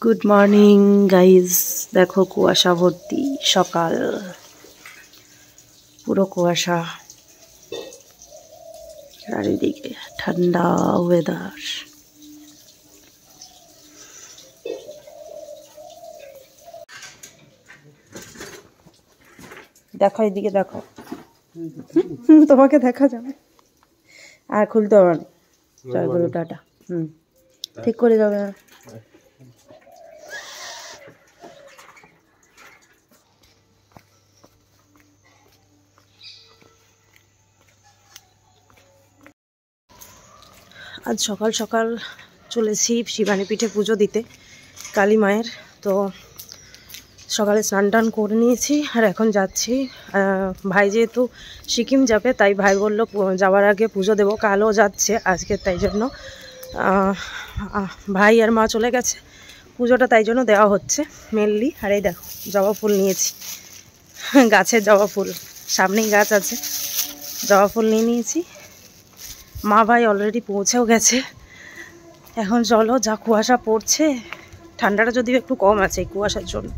Good morning guys, দেখো কুয়াশা ভর্তি সকাল, পুরো কুয়াশা, চারিদিকে ঠান্ডা ওয়েদার। দেখো এদিকে, দেখো তোমাকে দেখা যাবে আর খুলতে হবে না। জয়গুরু টাটা। ঠিক করে যাবে। আজ সকাল সকাল চলেছি শিবানী পিঠে পুজো দিতে কালী মায়ের। তো সকালে স্নান টান করে নিয়েছি আর এখন যাচ্ছি। ভাই যেহেতু সিকিম যাবে, তাই ভাই বললো যাওয়ার আগে পুজো দেবো, কালও যাচ্ছে আজকে, তাই জন্য ভাই আর মা চলে গেছে, পুজোটা তাই জন্য দেওয়া হচ্ছে মেনলি। আর এই দেখো জবা ফুল নিয়েছি, গাছের জবা ফুল, সামনেই গাছ আছে, জবা ফুল নিয়ে নিয়েছি। মা ভাই অলরেডি পৌঁছেও গেছে। এখন চলো, যা কুয়াশা পড়ছে, ঠান্ডাটা যদিও একটু কম আছে এই কুয়াশার জন্য।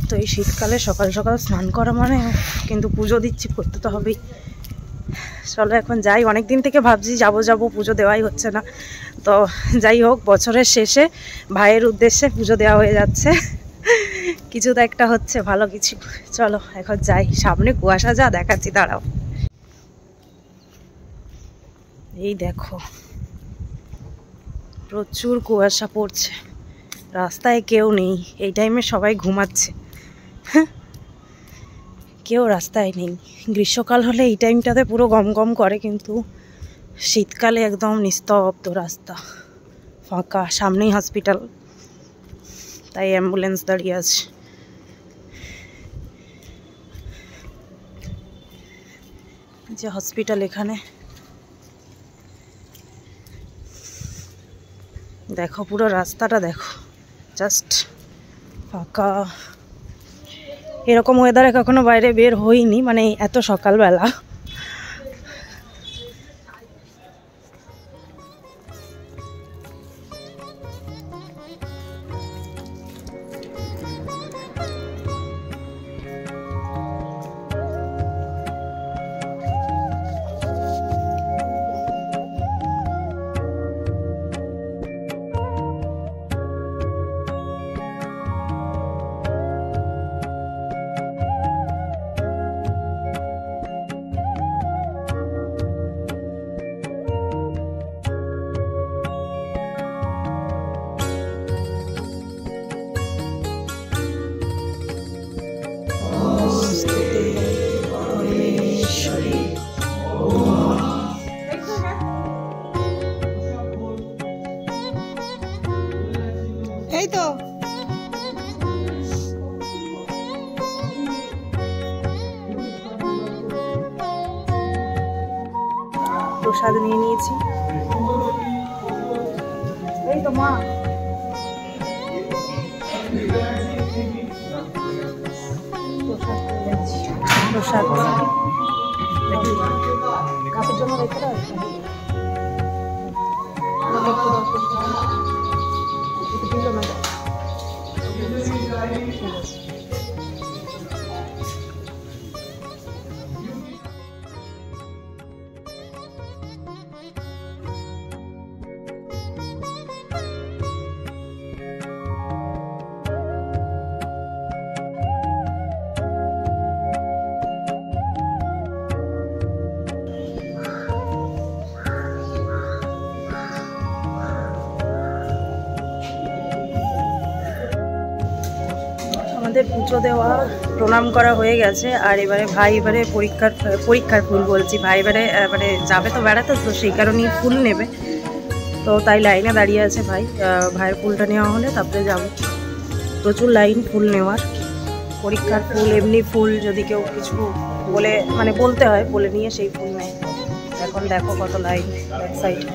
তো এই শীতকালে সকাল সকাল স্নান করা মানে, কিন্তু পুজো দিচ্ছি, করতে তো হবেই। চলো এখন যাই। অনেক দিন থেকে ভাবছি যাব পুজো দেওয়াই হচ্ছে না। তো যাই হোক, বছরের শেষে ভাইয়ের উদ্দেশ্যে পুজো দেওয়া হয়ে যাচ্ছে, কিছু তো একটা হচ্ছে, ভালো কিছু। চলো এখন যাই, সামনে কুয়াশা যা দেখাচ্ছি, দাঁড়াও। এই দেখো প্রচুর কুয়াশা পড়ছে, রাস্তায় কেউ নেই। এই টাইমে সবাই ঘুমাচ্ছে, কেউ রাস্তায় নেই। গ্রীষ্মকাল হলে এই টাইমটাতে পুরো গম গম করে, কিন্তু শীতকালে একদম নিস্তব্ধ রাস্তা, ফাঁকা। সামনেই হসপিটাল, তাই অ্যাম্বুলেন্স দাঁড়িয়ে আছে। যে হসপিটাল এখানে, দেখো পুরো রাস্তাটা দেখো, জাস্ট ফাঁকা। এরকম ওয়েদারে কখনো বাইরে বের হইনি, মানে এত সকালবেলা। এই তো প্রসাদ নিয়ে নিয়েছি। এই তো মা, প্রসাদ কাপের জন্য রেখে দাও। পুজো দেওয়া, প্রণাম করা হয়ে গেছে। আর ভাই পরীক্ষার ফুল বলছি, ভাই মানে যাবে তো বেড়াতে, তো সেই কারণেই ফুল নেবে। তো তাই লাইনে দাঁড়িয়ে আছে ভাইয়ের ফুলটা নেওয়া হলে তারপরে যাব। প্রচুর লাইন ফুল নেওয়ার, পরীক্ষার ফুল, এমনি ফুল যদি কেউ কিছু বলে, মানে বলতে হয়, বলে নিয়ে সেই ফুল নেয়। এখন দেখো কত লাইন ব্যাক সাইডে।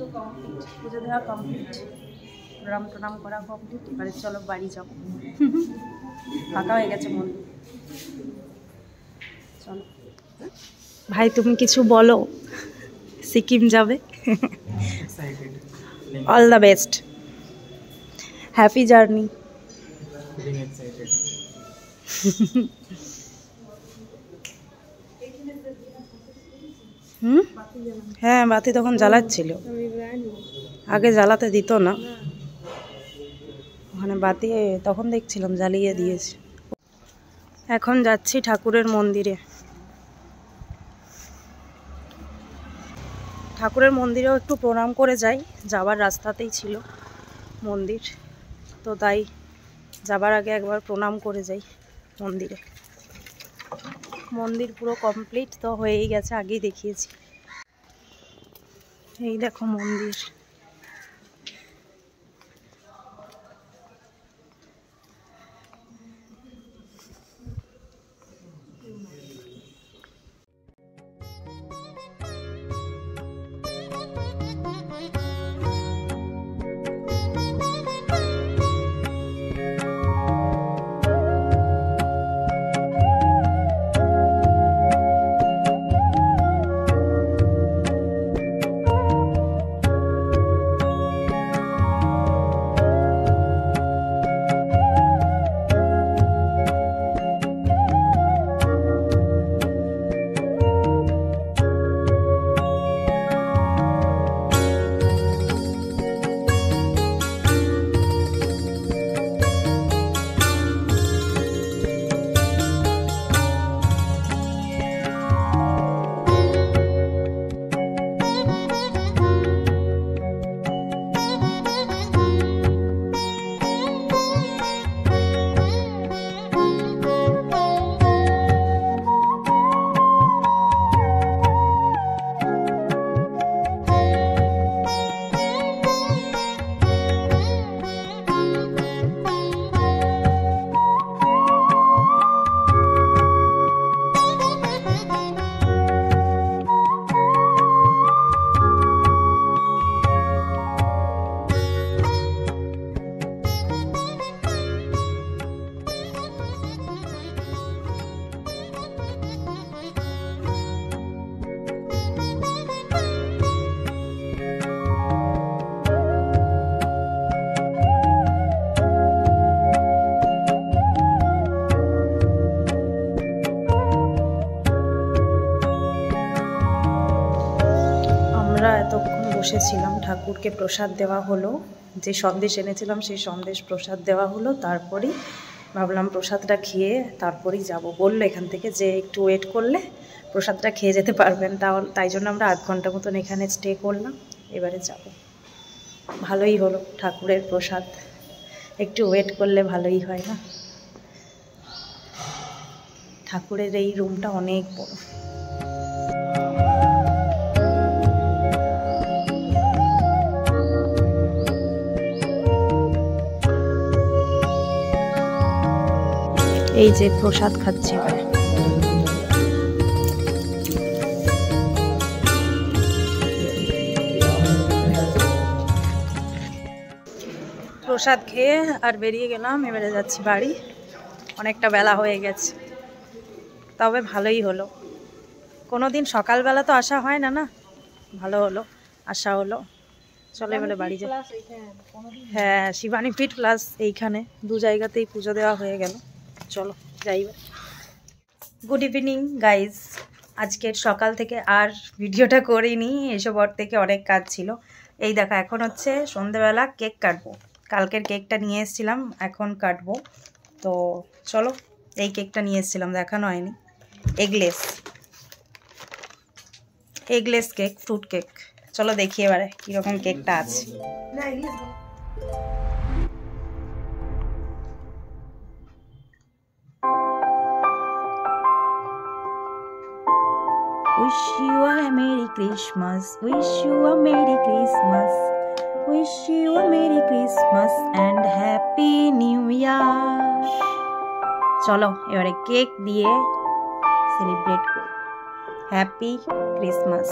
পুজো কমপ্লিট, পুজো দেওয়া কমপ্লিট, প্রণাম টনাম করা কমপ্লিট। এবারে চলো বাড়ি যাব, ফাঁকা হয়ে গেছে মন্দির। চলো ভাই তুমি কিছু বলো, সিকিম যাবে। All the best, happy journey. হ্যাঁ বাতি তখন জ্বালাচ্ছিল, আগে জ্বালাতে দিত না, ওখানে বাতি তখন দেখছিলাম জ্বালিয়ে দিয়েছে। এখন যাচ্ছি ঠাকুরের মন্দিরে। ঠাকুরের মন্দিরেও একটু প্রণাম করে যাই, যাবার রাস্তাতেই ছিল মন্দির, তো তাই যাবার আগে একবার প্রণাম করে যাই মন্দিরে। মন্দির পুরো কমপ্লিট তো হয়েই গেছে, আগেই দেখিয়েছি। এই দেখো মন্দির। এতক্ষণ বসেছিলাম, ঠাকুরকে প্রসাদ দেওয়া হলো, যে সন্দেশ এনেছিলাম সেই সন্দেশ প্রসাদ দেওয়া হলো, তারপরেই ভাবলাম প্রসাদটা খেয়ে তারপরেই যাব। বললো এখান থেকে যে একটু ওয়েট করলে প্রসাদটা খেয়ে যেতে পারবেন, তাই জন্য আমরা আধ ঘন্টা মতন এখানে স্টে করলাম, এবারে যাব। ভালোই হলো, ঠাকুরের প্রসাদ একটু ওয়েট করলে ভালোই হয় না। ঠাকুরের এই রুমটা অনেক বড়। এই যে প্রসাদ খাচ্ছি, প্রসাদ খেয়ে আর বেরিয়ে গেলাম, এবারে যাচ্ছি বাড়ি। অনেকটা বেলা হয়ে গেছে, তবে ভালোই হলো। কোনোদিন সকালবেলা তো আসা হয় না, না ভালো হলো আসা হলো। চলো এবারে বাড়ি যাই। হ্যাঁ শিবানী ফিট প্লাস এইখানে দু জায়গাতেই পুজো দেওয়া হয়ে গেল। চলো যাই। গুড ইভিনিং গাইজ, আজকের সকাল থেকে আর ভিডিওটা করিনি, এসব ওর থেকে অনেক কাজ ছিল। এই দেখো এখন হচ্ছে সন্ধেবেলা, কেক কাটবো। কালকের কেকটা নিয়ে এসেছিলাম, এখন কাটবো। তো চলো, এই কেকটা নিয়ে এসেছিলাম, দেখানো হয়নি। Eggless cake, fruit cake. চলো দেখি এবারে কীরকম কেকটা আছে। Wish you a Merry Christmas, wish you a Merry Christmas, wish you a Merry Christmas and Happy New Year. চলো এবারে কেক দিয়ে সেলিব্রেট করি। Happy Christmas.